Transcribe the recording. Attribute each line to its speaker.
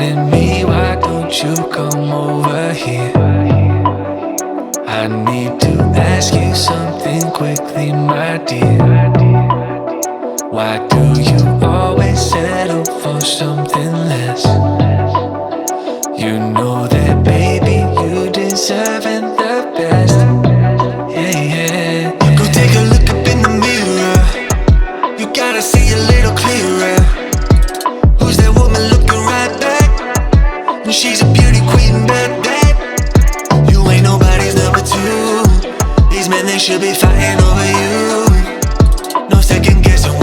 Speaker 1: holding me, why don't you come over here? I need to ask you something quickly, my dear. Why do you always settle for something less? You know that, baby, you deserving the best. Yeah, yeah. Go take a look up in the mirror. You gotta see a little clearer. Who's that woman looking right back? And she's a beauty queen, bad, bad. You ain't nobody's number two. These men, they should be fighting over you. No second guessing.